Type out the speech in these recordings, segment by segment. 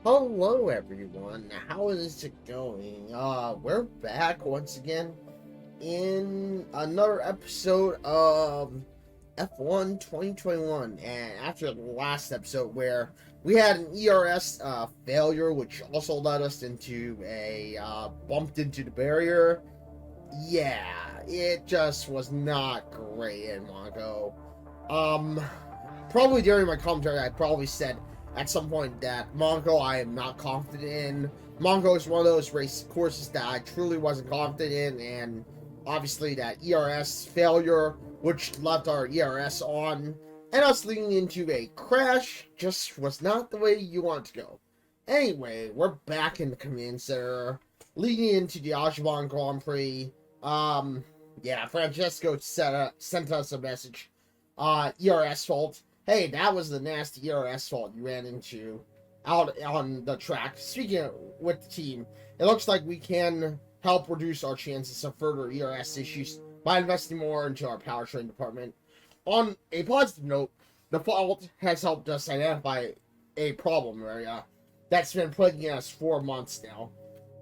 Hello everyone, how is it going? We're back once again in another episode of F1 2021, and after the last episode where we had an ERS failure, which also led us into a bumped into the barrier. Yeah, it just was not great in Monaco. Probably during my commentary I probably said at some point that Monaco I am not confident in. Monaco is one of those race courses that I truly wasn't confident in, and obviously that ERS failure, which left our ERS on, and us leading into a crash, just was not the way you want to go. Anyway, we're back in the command center, leading into the Azerbaijan Grand Prix. Yeah, Francesco sent us a message. ERS fault. Hey, that was the nasty ERS fault you ran into out on the track. Speaking with the team, it looks like we can help reduce our chances of further ERS issues by investing more into our powertrain department. On a positive note, the fault has helped us identify a problem area that's been plaguing us for months now.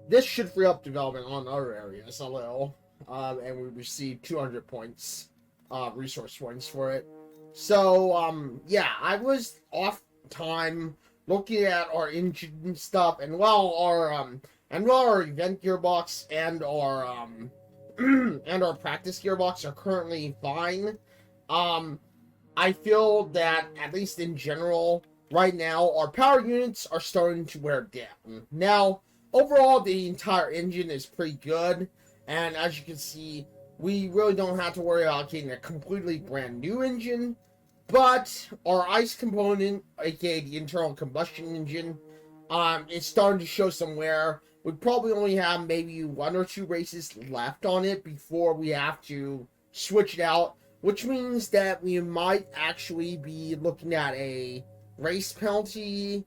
This should free up development on other areas a little, and we received 200 points, resource points for it. So, yeah, I was off time looking at our engine stuff, and while our event gearbox and our and our practice gearbox are currently fine, I feel that, at least in general, right now, our power units are starting to wear down. Now, overall, the entire engine is pretty good, and as you can see, we really don't have to worry about getting a completely brand new engine, but our ICE component, aka the internal combustion engine, is starting to show some wear. We probably only have maybe 1 or 2 races left on it before we have to switch it out, which means that we might actually be looking at a race penalty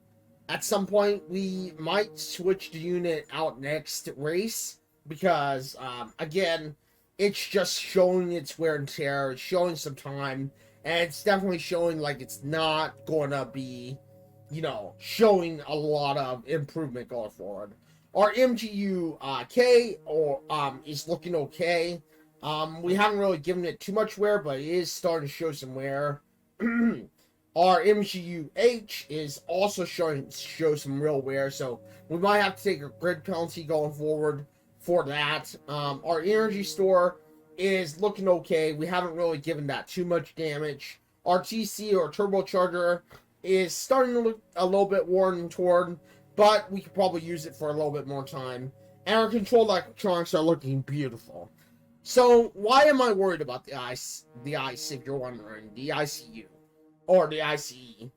at some point. We might switch the unit out next race because, again, it's just showing its wear and tear. It's showing some time, and it's definitely showing like it's not going to be, showing a lot of improvement going forward. Our MGU K is looking okay. We haven't really given it too much wear, but it is starting to show some wear. Our MGU H is also show some real wear, so we might have to take a grid penalty going forward for that. Our energy store is looking okay. We haven't really given that too much damage. Our TC or turbocharger is starting to look a little bit worn and torn, but we could probably use it for a little bit more time. And our control electronics are looking beautiful. So why am I worried about the ICE, if you're wondering, the ICU or the ICE?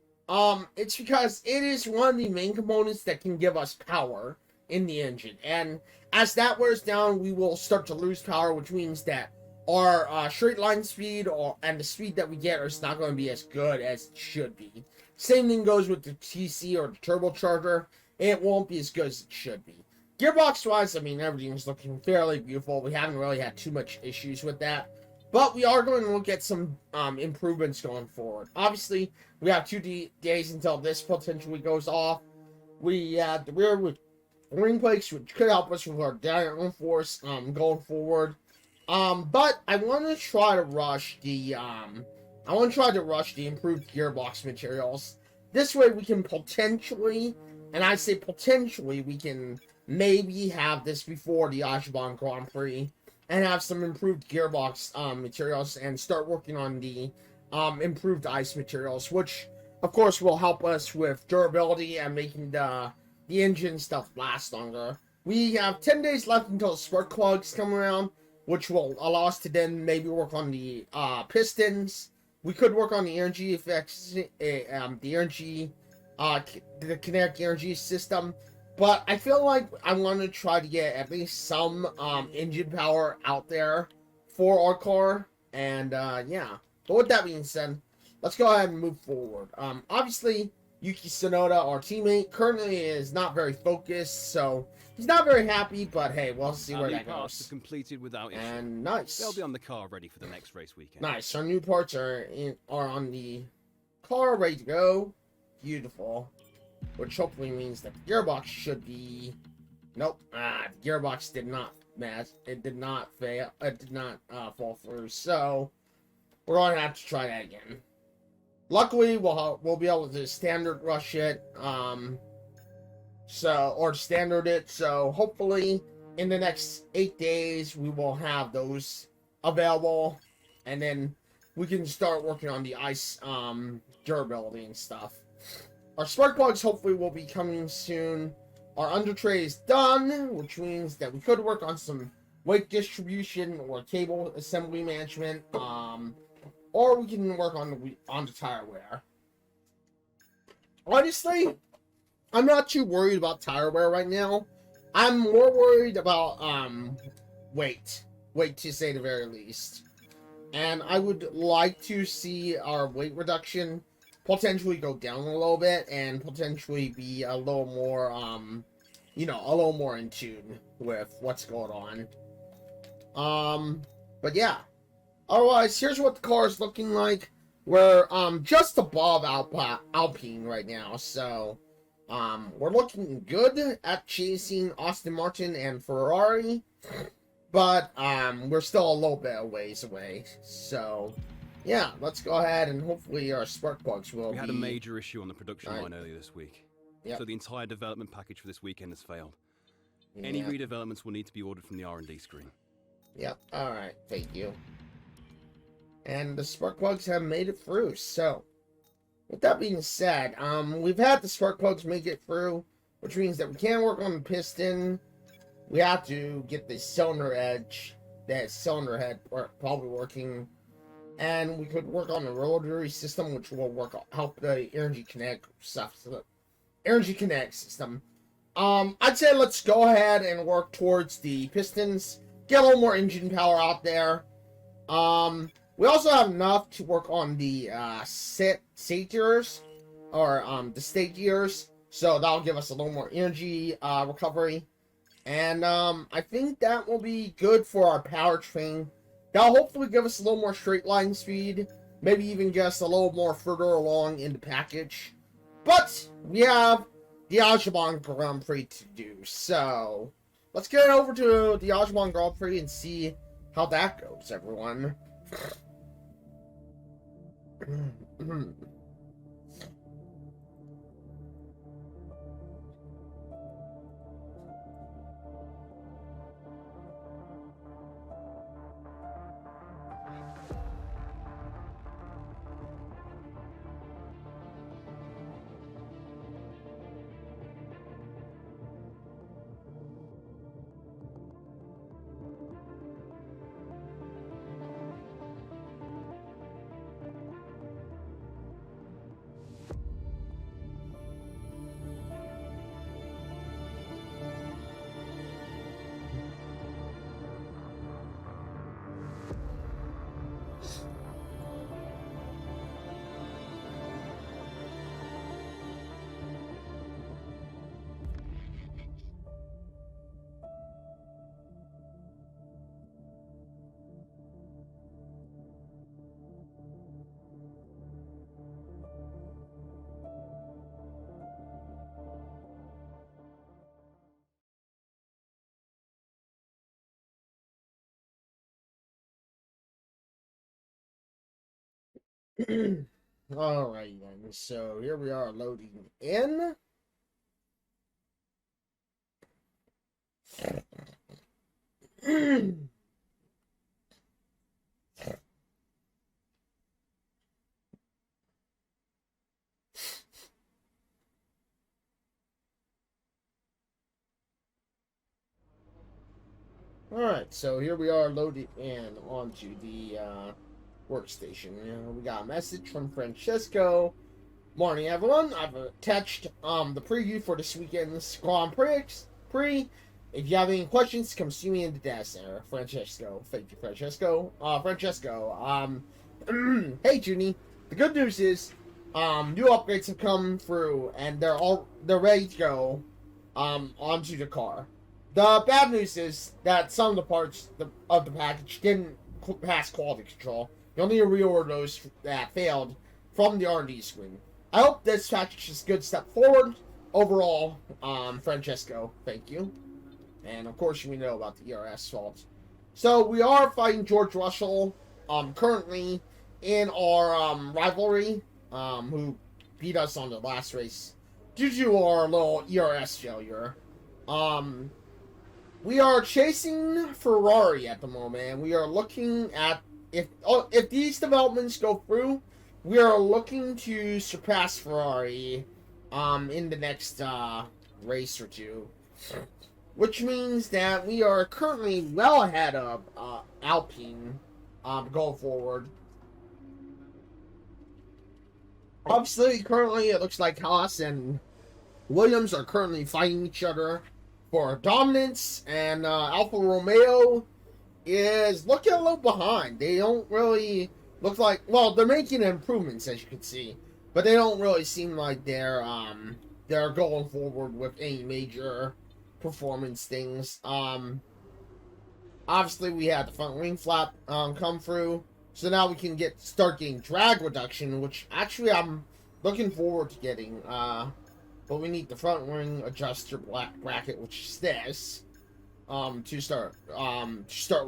It's because it is one of the main components that can give us power in the engine, and as that wears down, we will start to lose power, which means that our straight line speed and the speed that we get is not going to be as good as it should be. Same thing goes with the TC or the turbocharger. It won't be as good as it should be. Gearbox wise, I mean, everything's looking fairly beautiful. We haven't really had too much issues with that, but we are going to look at some improvements going forward. Obviously, we have 2 days until this potentially goes off. We have the rear with ring plates, which could help us with our downforce going forward. But I want to try to rush the improved gearbox materials. This way we can potentially, and I say potentially, we can maybe have this before the Azerbaijan Grand Prix and have some improved gearbox materials and start working on the improved ICE materials, which of course will help us with durability and making the engine stuff lasts longer. We have 10 days left until the spark plugs come around, which will allow us to then maybe work on the pistons, we could work on the energy effects, the kinetic energy system. But I feel like I want to try to get at least some engine power out there for our car. And yeah. But with that being said, let's go ahead and move forward. Obviously, Yuki Tsunoda, our teammate, currently is not very focused, so he's not very happy. But hey, we'll see where that goes. Completed without issue. And nice. They'll be on the car ready for the next race weekend. Nice. Our new parts are on the car, ready to go. Beautiful. Which hopefully means that the gearbox should be... Nope. The gearbox did not match. It did not fail. It did not fall through. So, we're going to have to try that again. Luckily, we'll be able to standard rush it. Or standard it. So, hopefully, in the next 8 days, we will have those available. And then we can start working on the ice durability and stuff. Our spark plugs hopefully will be coming soon. Our under tray is done, which means that we could work on some weight distribution or cable assembly management, or we can work on the tire wear. Honestly, I'm not too worried about tire wear right now. I'm more worried about weight to say the very least. And I would like to see our weight reduction potentially go down a little bit and potentially be a little more, a little more in tune with what's going on. But yeah. Otherwise, here's what the car is looking like. We're, just above Alpine right now, so, we're looking good at chasing Aston Martin and Ferrari, but, we're still a little bit a ways away, so... Yeah, let's go ahead and hopefully our spark plugs will be... We had a major issue on the production line earlier this week. Yep. So the entire development package for this weekend has failed. Any redevelopments will need to be ordered from the R&D screen. Yep, alright, thank you. And the spark plugs have made it through, so... With that being said, we've had the spark plugs make it through, which means that we can work on the piston. We have to get the cylinder head probably working. And we could work on the rotary system, which will help the energy kinetic stuff. So energy kinetic system. I'd say let's go ahead and work towards the pistons. Get a little more engine power out there. We also have enough to work on the state gears, or the state gears. So that'll give us a little more energy recovery. And I think that will be good for our powertrain. That'll hopefully give us a little more straight line speed. Maybe even get us a little more further along in the package. But we have the Azerbaijan Grand Prix to do. So let's get over to the Azerbaijan Grand Prix and see how that goes, everyone. Alright then, so here we are loading in. Alright, so here we are loaded in onto the workstation. We got a message from Francesco. Morning, everyone. I've attached the preview for this weekend's Grand Prix. If you have any questions, come see me in the data center. Francesco. Thank you, Francesco. Hey, Junie. The good news is, new upgrades have come through, and they're ready to go, onto the car. The bad news is that some of the parts of the package didn't pass quality control. You'll need to reorder those that failed from the R&D screen. I hope this package is a good step forward. Overall, Francesco, thank you. And of course, we know about the ERS fault. So we are fighting George Russell, currently in our rivalry, who beat us on the last race due to our little ERS failure. We are chasing Ferrari at the moment, and we are looking at if these developments go through, we are looking to surpass Ferrari in the next race or two, which means that we are currently well ahead of Alpine going forward. Obviously, currently it looks like Haas and Williams are currently fighting each other for dominance, and Alfa Romeo is looking a little behind. They don't really look like, well, they're making improvements, as you can see, but they don't really seem like they're going forward with any major performance things. Obviously we had the front wing flap come through, so now we can start getting drag reduction, which actually I'm looking forward to getting. But we need the front wing adjuster bracket, which is this, to start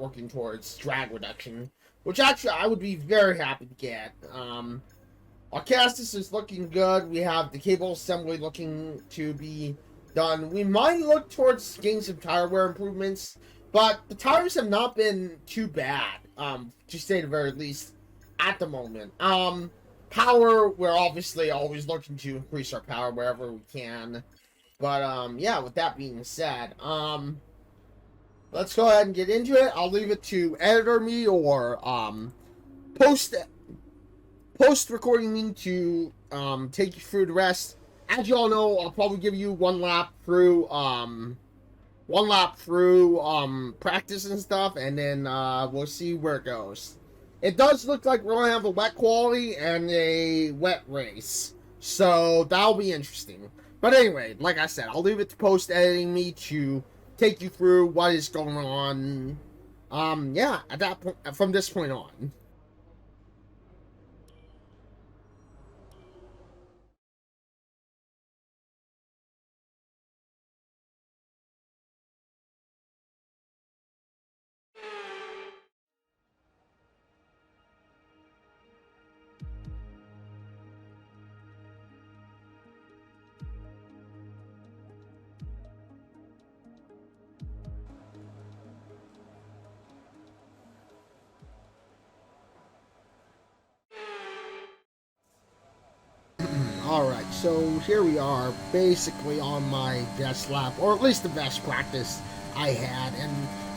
working towards drag reduction, which actually I would be very happy to get. Our Castus is looking good. We have the cable assembly looking to be done. We might look towards getting some tire wear improvements, but the tires have not been too bad, to say the very least, at the moment. Power, we're obviously always looking to increase our power wherever we can. But, yeah, with that being said, let's go ahead and get into it. I'll leave it to editor me or, post-recording me to, take you through the rest. As you all know, I'll probably give you one lap through practice and stuff, and then, we'll see where it goes. It does look like we're going to have a wet quality and a wet race, so that'll be interesting. But anyway, like I said, I'll leave it to post-editing me to take you through what is going on, yeah, at that point, from this point on. Alright, so here we are, basically on my best lap, or at least the best practice I had, and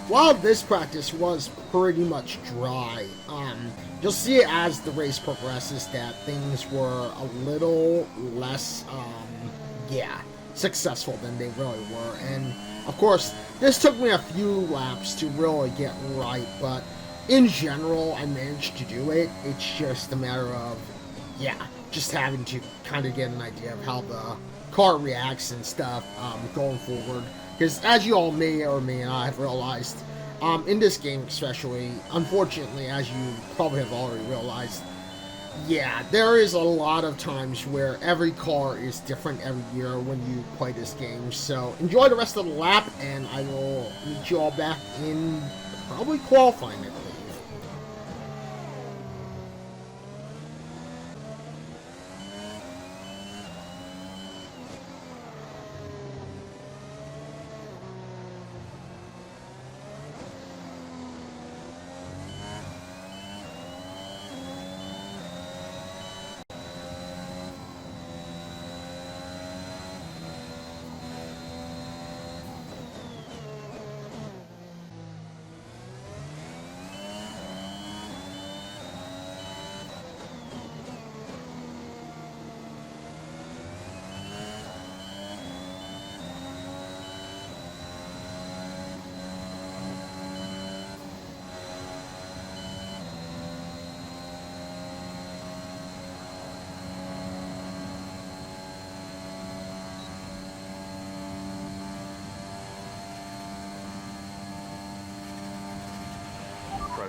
while this practice was pretty much dry, you'll see as the race progresses that things were a little less, successful than they really were, and of course, this took me a few laps to really get right, but in general, I managed to do it. It's just a matter of, just having to kind of get an idea of how the car reacts and stuff going forward. Because as you all may or may not have realized, in this game especially, unfortunately, as you probably have already realized, there is a lot of times where every car is different every year when you play this game. So enjoy the rest of the lap, and I will meet you all back in probably qualifying, I believe.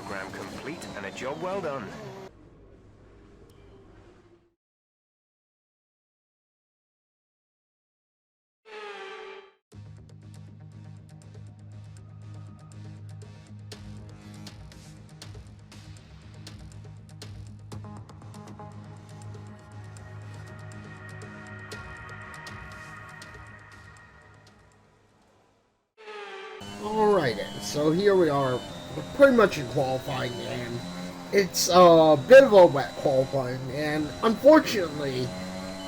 program complete and a job well done. Alright then, so here we are, we're pretty much in qualifying, and it's a bit of a wet qualifying, and unfortunately,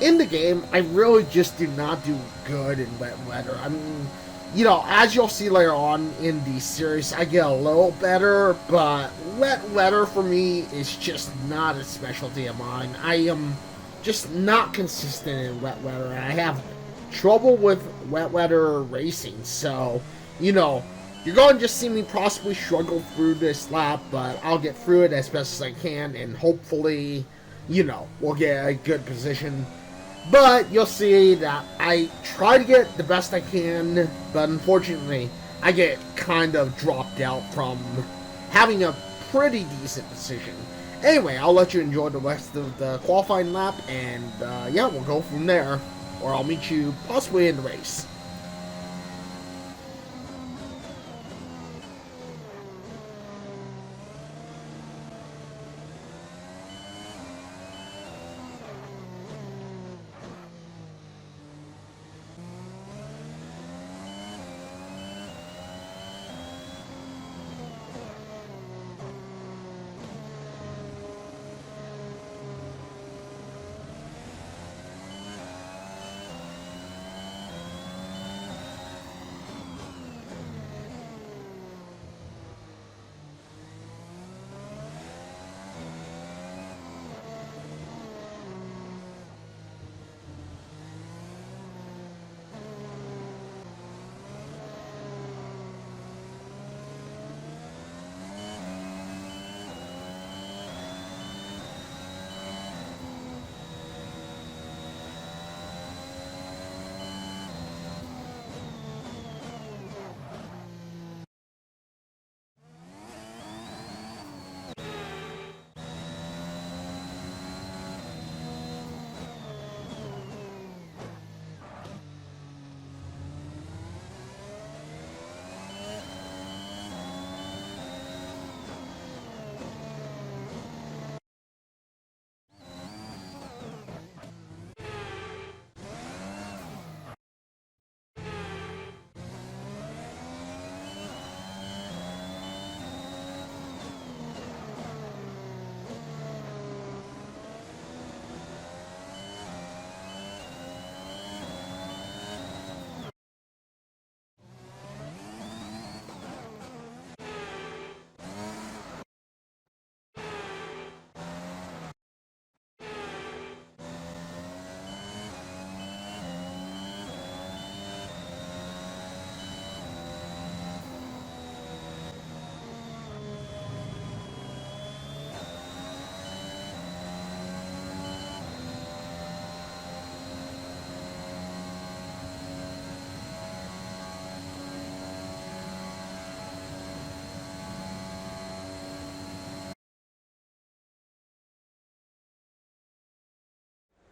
in the game, I really just do not do good in wet weather. I mean, you know, as you'll see later on in the series, I get a little better, but wet weather for me is just not a specialty of mine. I am just not consistent in wet weather, and I have trouble with wet weather racing, so, you know, you're going to just see me possibly struggle through this lap, but I'll get through it as best as I can, and hopefully, you know, we'll get a good position. But you'll see that I try to get the best I can, but unfortunately, I get kind of dropped out from having a pretty decent position. Anyway, I'll let you enjoy the rest of the qualifying lap, and yeah, we'll go from there, or I'll meet you possibly in the race.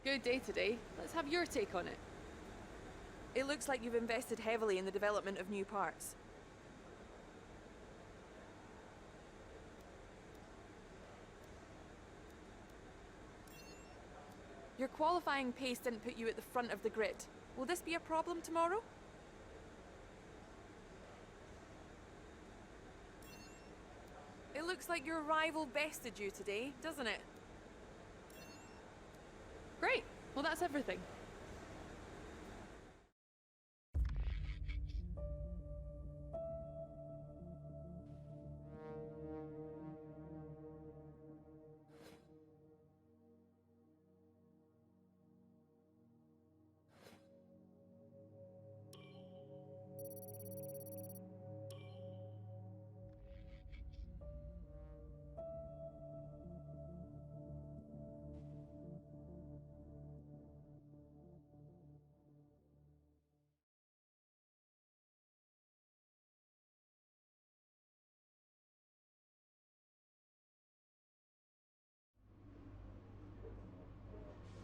Good day today. Let's have your take on it. It looks like you've invested heavily in the development of new parts. Your qualifying pace didn't put you at the front of the grid. Will this be a problem tomorrow? It looks like your rival bested you today, doesn't it? Great. Well, that's everything.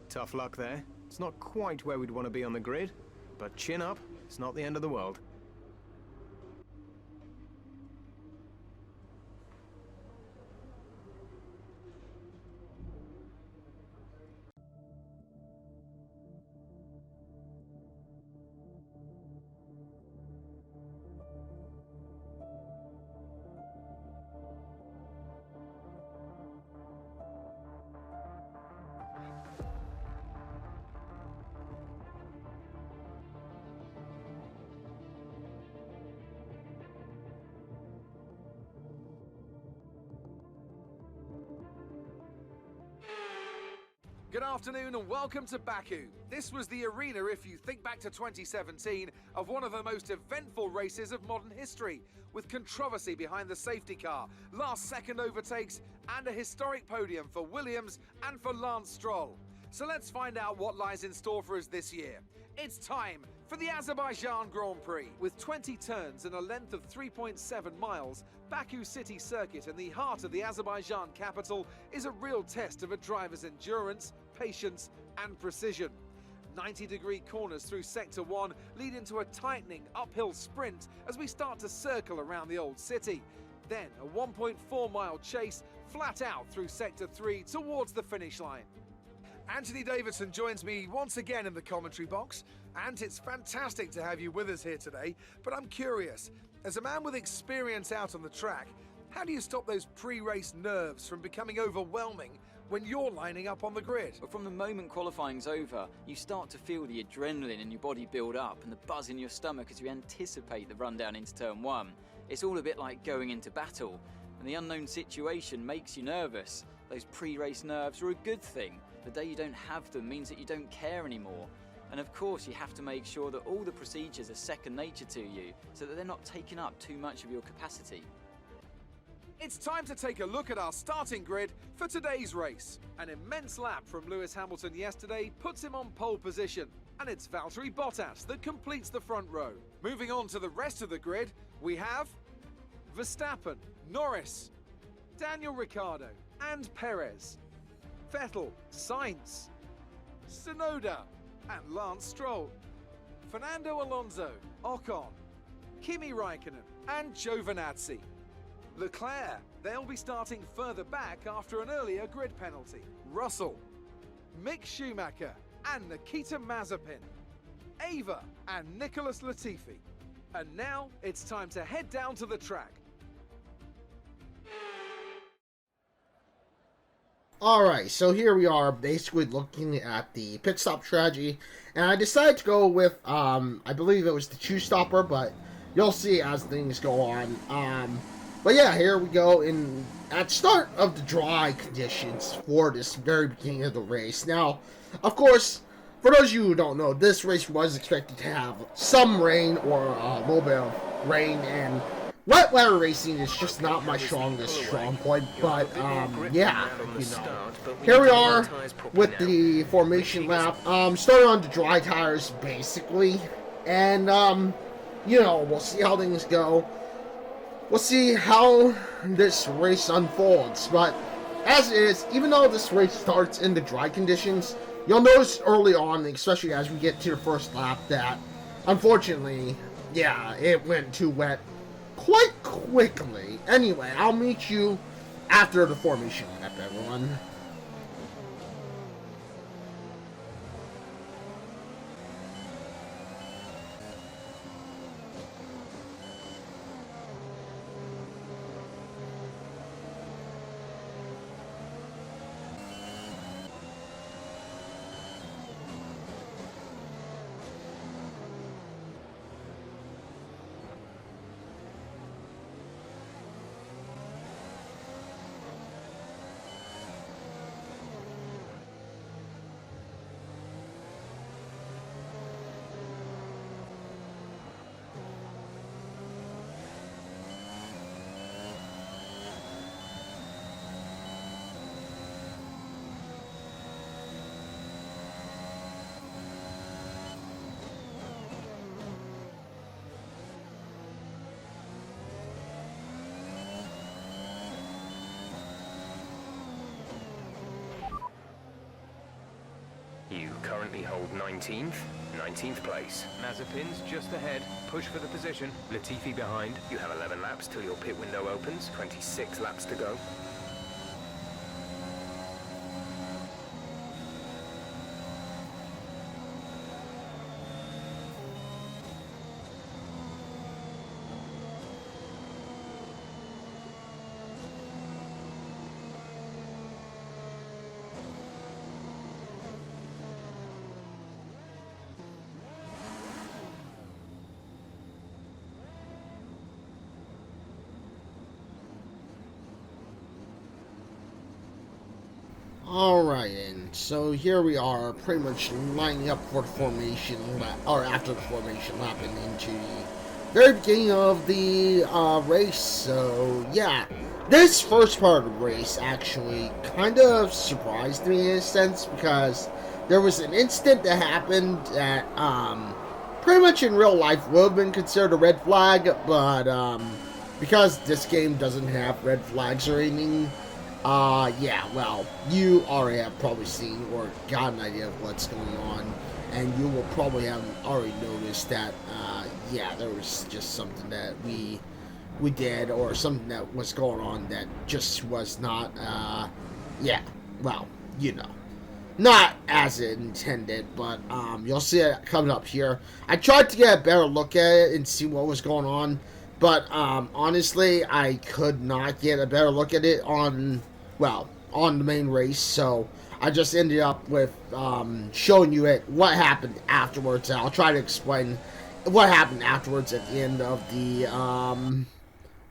Tough luck there. It's not quite where we'd want to be on the grid, but chin up, it's not the end of the world. Good afternoon and welcome to Baku. This was the arena, if you think back to 2017, of one of the most eventful races of modern history, with controversy behind the safety car, last-second overtakes, and a historic podium for Williams and for Lance Stroll. So let's find out what lies in store for us this year. It's time for the Azerbaijan Grand Prix. With 20 turns and a length of 3.7 miles, Baku City Circuit in the heart of the Azerbaijan capital is a real test of a driver's endurance, patience and precision. 90-degree corners through Sector 1 lead into a tightening uphill sprint as we start to circle around the old city. Then a 1.4-mile chase flat out through Sector 3 towards the finish line. Anthony Davidson joins me once again in the commentary box, and it's fantastic to have you with us here today, but I'm curious, as a man with experience out on the track, how do you stop those pre-race nerves from becoming overwhelming when you're lining up on the grid? But from the moment qualifying's over, you start to feel the adrenaline in your body build up and the buzz in your stomach as you anticipate the run down into turn 1. It's all a bit like going into battle, and the unknown situation makes you nervous. Those pre-race nerves are a good thing. The day you don't have them means that you don't care anymore. And of course you have to make sure that all the procedures are second nature to you, so that they're not taking up too much of your capacity. It's time to take a look at our starting grid for today's race. An immense lap from Lewis Hamilton yesterday puts him on pole position, and it's Valtteri Bottas that completes the front row. Moving on to the rest of the grid, we have Verstappen, Norris, Daniel Ricciardo and Perez, Vettel, Sainz, Tsunoda and Lance Stroll, Fernando Alonso, Ocon, Kimi Raikkonen and Giovinazzi. Leclerc, they'll be starting further back after an earlier grid penalty. Russell, Mick Schumacher and Nikita Mazepin, Ava and Nicholas Latifi. And now it's time to head down to the track. Alright, so here we are basically looking at the pit stop strategy, and I decided to go with, I believe it was the Choose Stopper, but you'll see as things go on. But yeah, here we go at start of the dry conditions for this very beginning of the race. Now, of course, for those of you who don't know, this race was expected to have some rain or a little bit of rain, and wet weather racing is just not my strong point, but yeah, you know. Here we are with the formation lap, starting on the dry tires basically, and you know, we'll see how things go. We'll see how this race unfolds, but as is, even though this race starts in the dry conditions, you'll notice early on, especially as we get to the first lap, that unfortunately, yeah, it went too wet quite quickly. Anyway, I'll meet you after the formation lap, everyone. You currently hold 19th place. Mazepin's just ahead. Push for the position. Latifi behind. You have 11 laps till your pit window opens. 26 laps to go. Alright, and so here we are, pretty much lining up for the formation lap, or after the formation lap and into the very beginning of the race. So yeah, this first part of the race actually kind of surprised me in a sense, because there was an incident that happened that pretty much in real life would have been considered a red flag, but because this game doesn't have red flags or anything, yeah, well, you already have probably seen or got an idea of what's going on, and you will probably have already noticed that, yeah, there was just something that we did, or something that was going on that just was not, yeah, well, you know, not as intended, but, you'll see it coming up here. I tried to get a better look at it and see what was going on, but, honestly, I could not get a better look at it on the main race, so I just ended up with, showing you what happened afterwards, and I'll try to explain what happened afterwards at the end of the,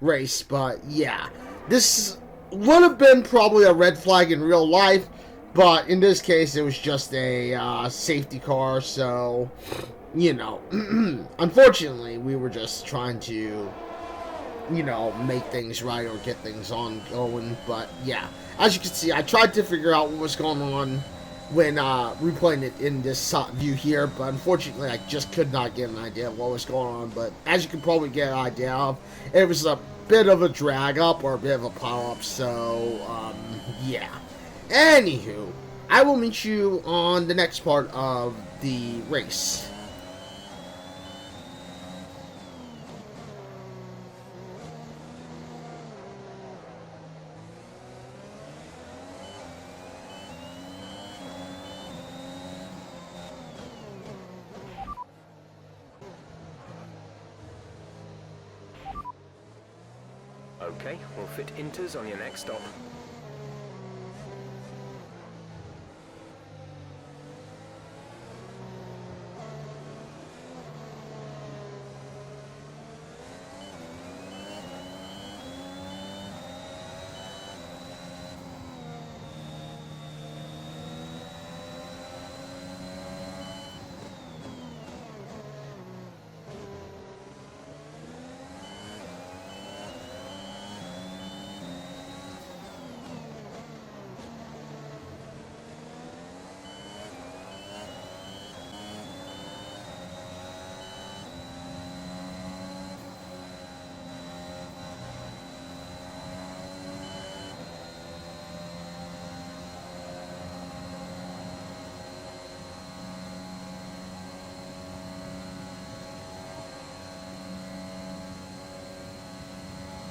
race. But, yeah, this would have been probably a red flag in real life, but in this case, it was just a, safety car, so, you know, unfortunately, we were just trying to, you know, make things right or get things going. But yeah, as you can see, I tried to figure out what was going on when replaying it in this view here, but unfortunately I just could not get an idea of what was going on. But as you can probably get an idea of, it was a bit of a drag up or a bit of a power up, so yeah. Anywho, I will meet you on the next part of the race. Okay, we'll fit inters on your next stop.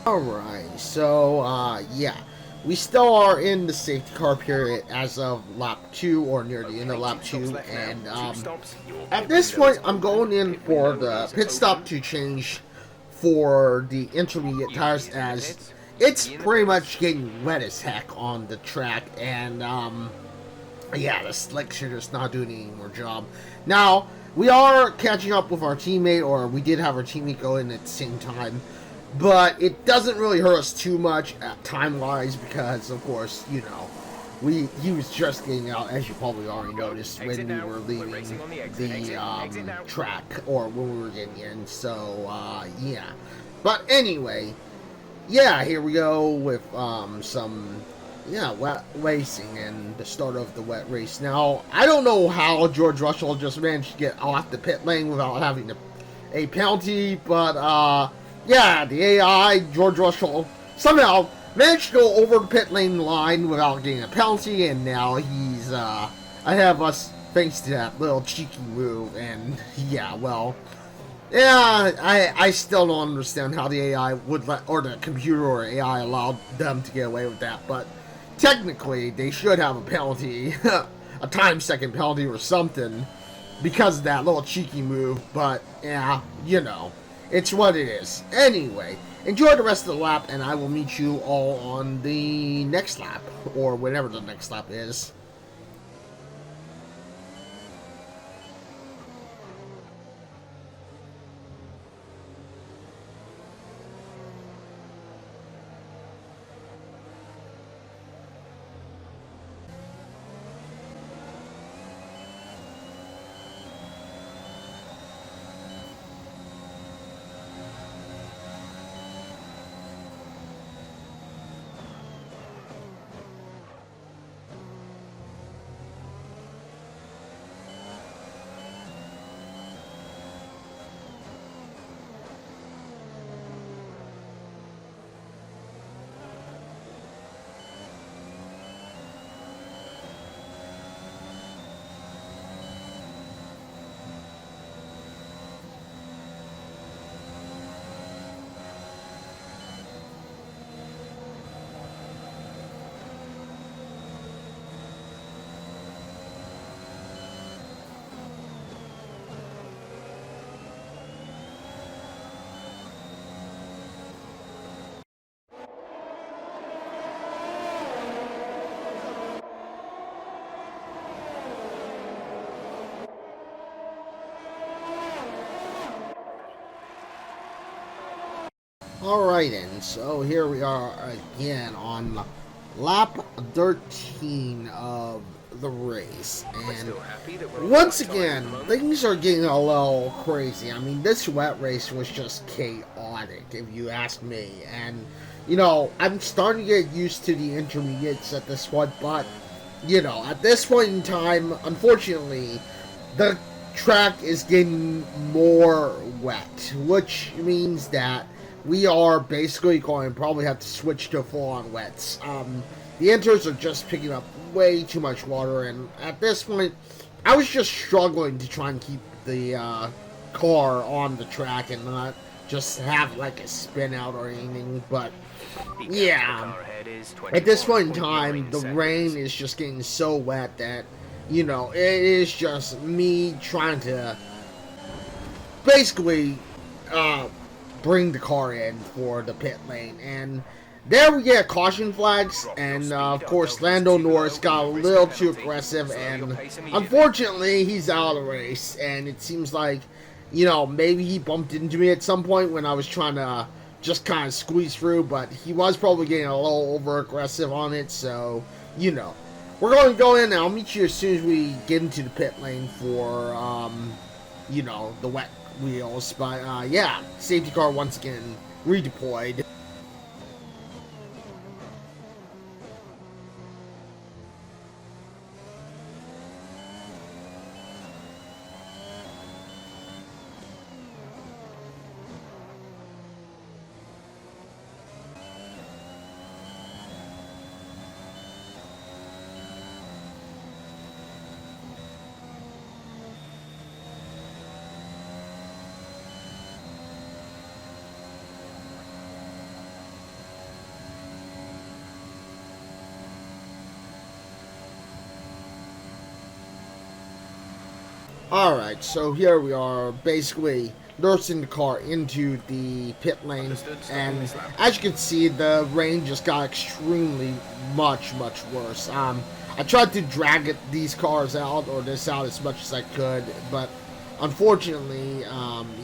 Alright, so, yeah, we still are in the safety car period as of lap 2, or near the end of lap 2, and, at this point, I'm going in for the pit stop to change for the intermediate tires, as it's pretty much getting wet as heck on the track, and, yeah, the slicks are just not doing any more job. Now, we are catching up with our teammate, or we did have our teammate go in at the same time, but it doesn't really hurt us too much time-wise, because, of course, you know, he was just getting out, as you probably already noticed, when we were leaving the track, or when we were getting in, so, yeah. But anyway, yeah, here we go with some, yeah, wet racing and the start of the wet race. Now, I don't know how George Russell just managed to get off the pit lane without having a penalty, but, yeah, the AI, George Russell, somehow managed to go over the pit lane line without getting a penalty, and now he's ahead of us, thanks to that little cheeky move. And yeah, well, yeah, I still don't understand how the AI would let, or the computer or AI allowed them to get away with that. But technically, they should have a penalty, a time-second penalty or something, because of that little cheeky move. But yeah, you know, it's what it is. Anyway, enjoy the rest of the lap, and I will meet you all on the next lap, or whatever the next lap is. Alright, and so here we are again on lap 13 of the race, and once again, things are getting a little crazy. I mean, this wet race was just chaotic, if you ask me, and, you know, I'm starting to get used to the intermediates at this point, but, you know, at this point in time, unfortunately, the track is getting more wet, which means that we are basically going to probably have to switch to full-on wets. The inters are just picking up way too much water, and at this point, I was just struggling to try and keep the car on the track and not just have like a spin out or anything, but yeah, at this point in time, the rain is just getting so wet that, you know, it is just me trying to basically bring the car in for the pit lane, and there we get caution flags, and of course Lando Norris got a little too aggressive, and unfortunately he's out of the race. And it seems like, you know, maybe he bumped into me at some point when I was trying to just kind of squeeze through, but he was probably getting a little over aggressive on it. So, you know, we're going to go in, and I'll meet you as soon as we get into the pit lane for you know, the wet wheels. But yeah, safety car once again redeployed. Alright, so here we are, basically nursing the car into the pit lane, and as you can see, the rain just got extremely much worse. I tried to drag these cars out, or this out, as much as I could, but unfortunately,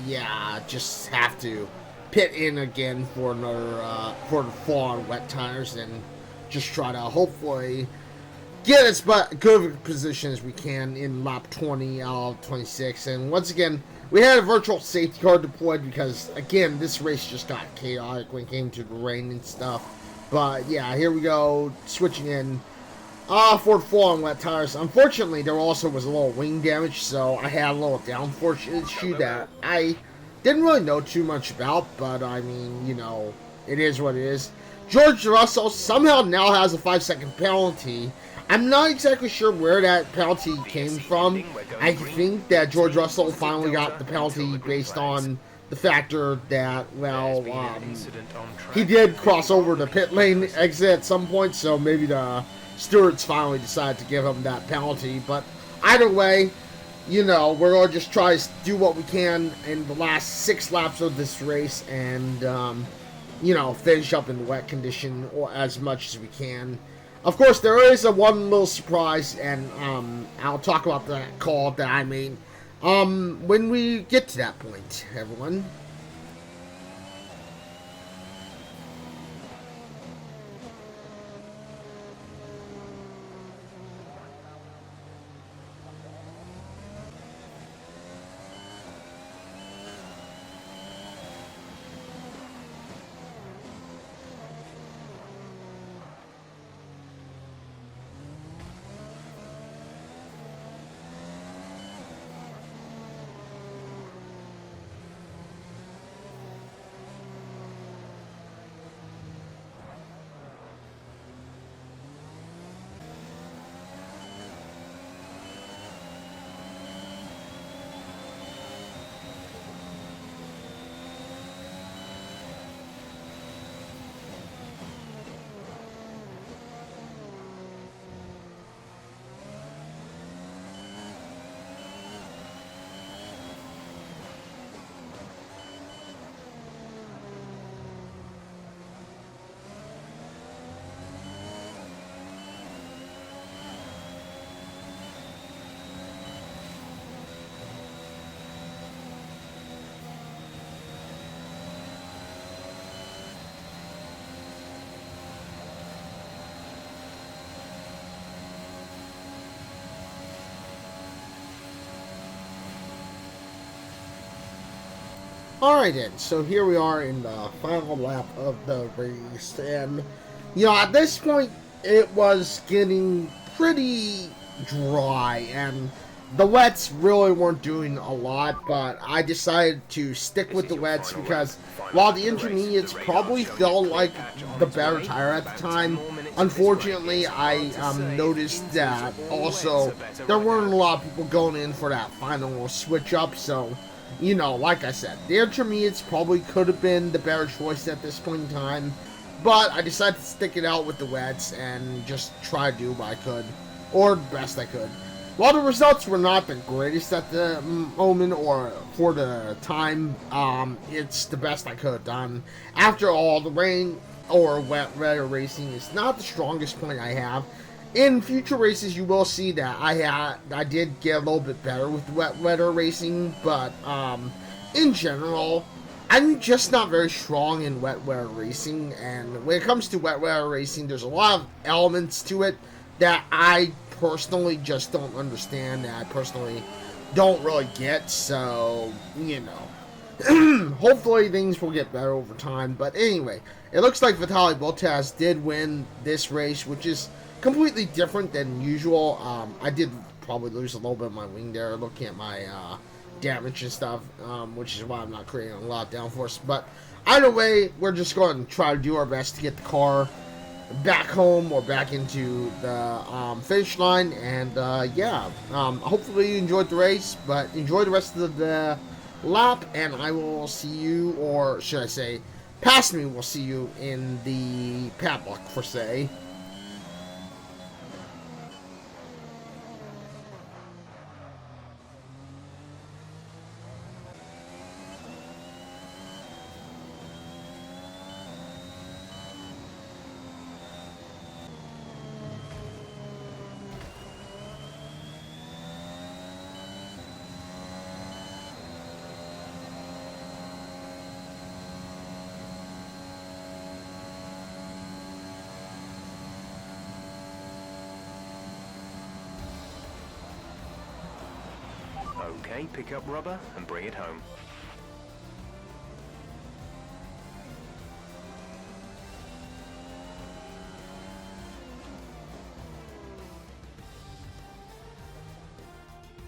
yeah, just have to pit in again for another, for the full-on wet tires, and just try to hopefully get as good of a position as we can in lap 20 out of 26. And once again, we had a virtual safety car deployed because, again, this race just got chaotic when it came to the rain and stuff. But yeah, here we go, switching in for the full-on wet tires. Unfortunately, there also was a little wing damage, so I had a little downforce issue that I didn't really know too much about, but I mean, you know, it is what it is. George Russell somehow now has a 5-second penalty. I'm not exactly sure where that penalty came from. I think that George Russell finally got the penalty based on the factor that, well, he did cross over the pit lane exit at some point, so maybe the stewards finally decided to give him that penalty. But either way, you know, we're going to just try to do what we can in the last 6 laps of this race and, you know, finish up in wet condition or as much as we can. Of course, there is one little surprise, and I'll talk about that call that I made when we get to that point, everyone. Alright then, so here we are in the final lap of the race, and, you know, at this point, it was getting pretty dry, and the wets really weren't doing a lot, but I decided to stick with the wets because while the intermediates probably felt like the better tire at the time, unfortunately, I noticed that also there weren't a lot of people going in for that final switch up, so, you know, like I said, the intermediates probably could have been the better choice at this point in time, but I decided to stick it out with the wets and just try to do what I could, or the best I could. While the results were not the greatest at the moment or for the time, it's the best I could have done. After all, the rain or wet weather racing is not the strongest point I have. In future races, you will see that I did get a little bit better with wet weather racing, but in general, I'm just not very strong in wet weather racing. And when it comes to wet weather racing, there's a lot of elements to it that I personally just don't understand, that I personally don't really get. So, you know, hopefully things will get better over time. But anyway, it looks like Vitaly Bottas did win this race, which is completely different than usual. I did probably lose a little bit of my wing there, looking at my damage and stuff, which is why I'm not creating a lot of downforce. But either way, we're just going to try to do our best to get the car back home or back into the finish line. And yeah, hopefully you enjoyed the race, but enjoy the rest of the lap, and I will see you, or should I say, past me will see you in the paddock, per se. Okay, pick up rubber and bring it home.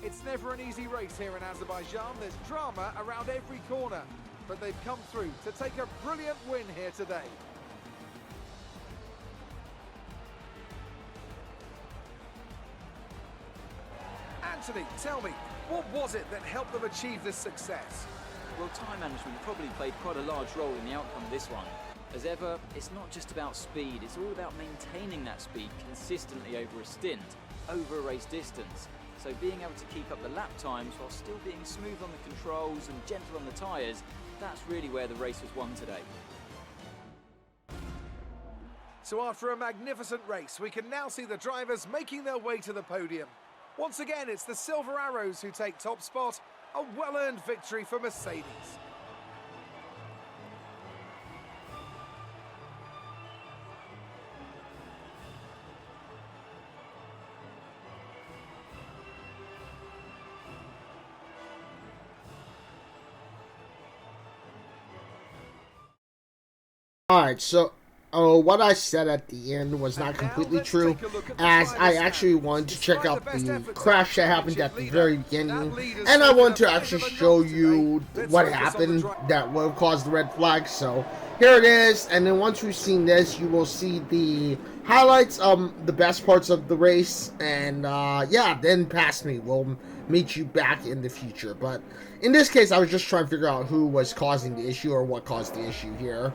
It's never an easy race here in Azerbaijan. There's drama around every corner, but they've come through to take a brilliant win here today. Anthony, tell me, what was it that helped them achieve this success? Well, time management probably played quite a large role in the outcome of this one. As ever, it's not just about speed, it's all about maintaining that speed consistently over a stint, over a race distance. So being able to keep up the lap times while still being smooth on the controls and gentle on the tyres, that's really where the race was won today. So after a magnificent race, we can now see the drivers making their way to the podium. Once again, it's the Silver Arrows who take top spot, a well-earned victory for Mercedes. Alright, so what I said at the end was not completely true, as I actually wanted to check out the crash that happened at the very beginning, and I wanted to actually show you what happened that would have caused the red flag. So here it is, and then once we've seen this, you will see the highlights, the best parts of the race, and yeah, then past me. We'll meet you back in the future, but in this case, I was just trying to figure out who was causing the issue or what caused the issue here.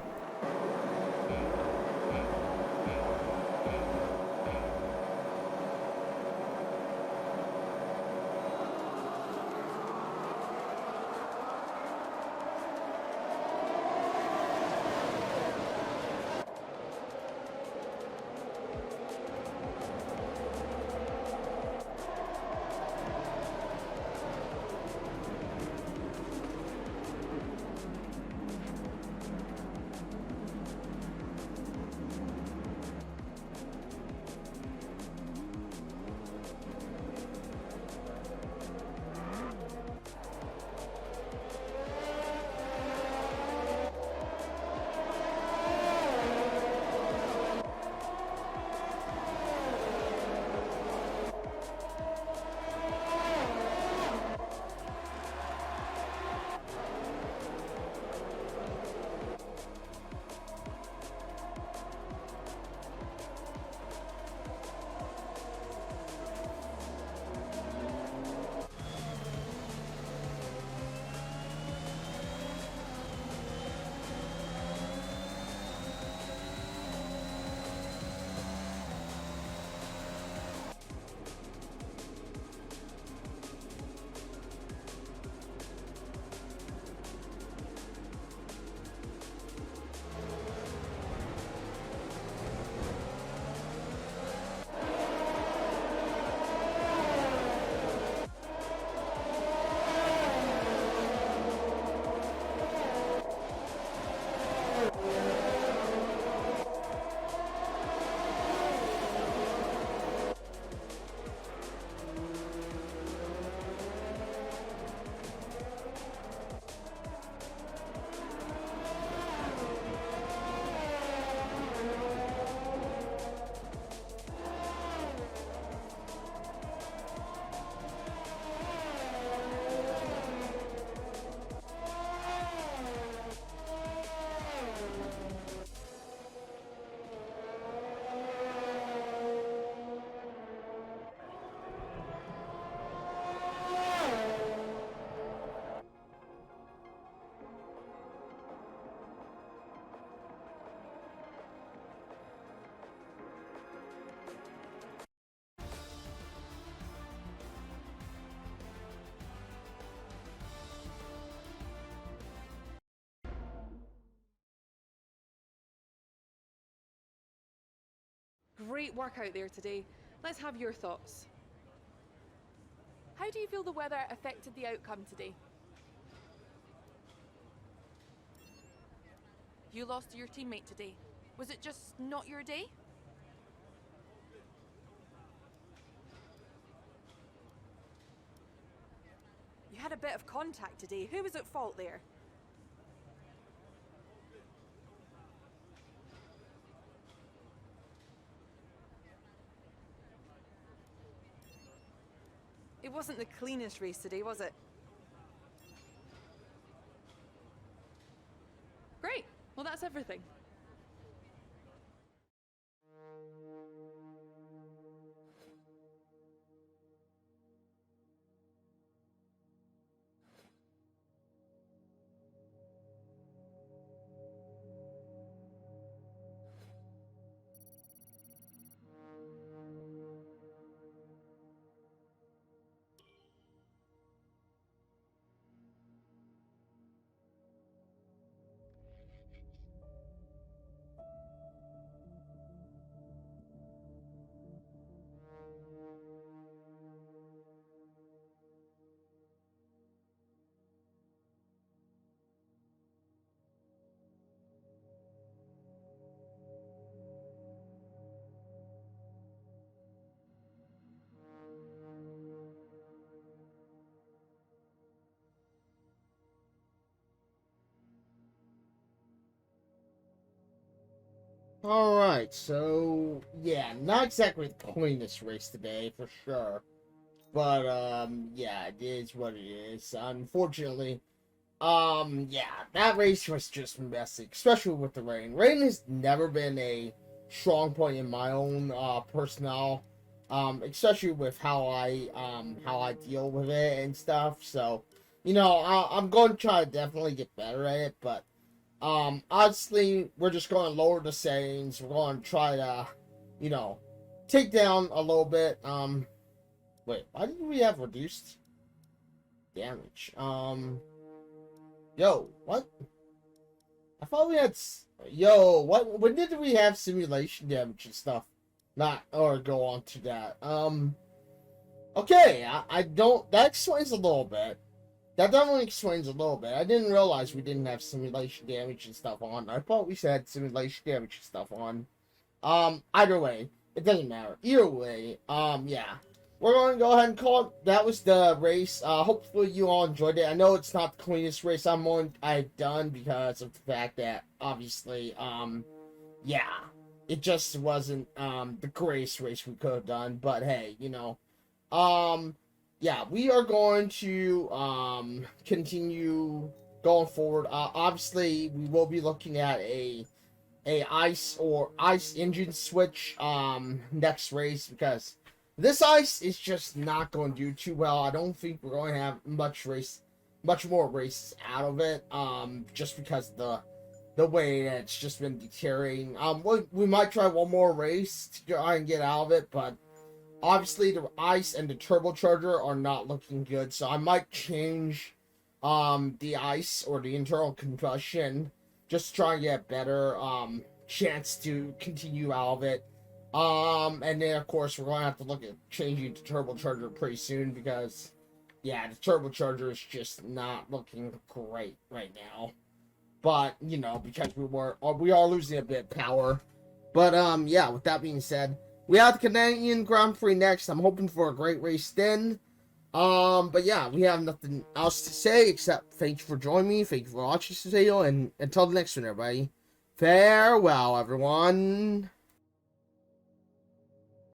Great work out there today. Let's have your thoughts. How do you feel the weather affected the outcome today? You lost to your teammate today. Was it just not your day? You had a bit of contact today. Who was at fault there? It wasn't the cleanest race today, was it? Great. Well, that's everything. Alright, so, yeah, not exactly the cleanest race today, for sure. But, yeah, it is what it is. Unfortunately, yeah, that race was just messy, especially with the rain. Rain has never been a strong point in my own, personnel, especially with how I deal with it and stuff. So, I'm going to try to definitely get better at it, but honestly, we're just going to lower the settings. We're going to try to, take down a little bit. Wait, why did we have reduced damage? Yo, what? I thought we had, yo, what, when did we have simulation damage and stuff? Not, or go on to that. Okay, I don't, that explains a little bit. That definitely explains a little bit. I didn't realize we didn't have simulation damage and stuff on. I thought we had simulation damage and stuff on. Either way, it doesn't matter. Either way, yeah. We're going to go ahead and call it. That was the race. Hopefully you all enjoyed it. I know it's not the cleanest race I've done because of the fact that, obviously, yeah. It just wasn't, the greatest race we could have done. But, hey, yeah, we are going to continue going forward. Obviously, we will be looking at a ice engine switch next race because this ice is just not going to do too well. I don't think we're going to have much more races out of it. Just because the way that it's just been deteriorating. We might try one more race to try and get out of it, but obviously, the ice and the turbocharger are not looking good, so I might change the ice or the internal combustion just to try and get a better chance to continue out of it. And then, of course, we're going to have to look at changing the turbocharger pretty soon because, yeah, the turbocharger is just not looking great right now. But, because we are losing a bit of power. But, yeah, with that being said, we have the Canadian Grand Prix next. I'm hoping for a great race then. But yeah, we have nothing else to say except thank you for joining me. Thank you for watching this video. And until the next one, everybody. Farewell, everyone.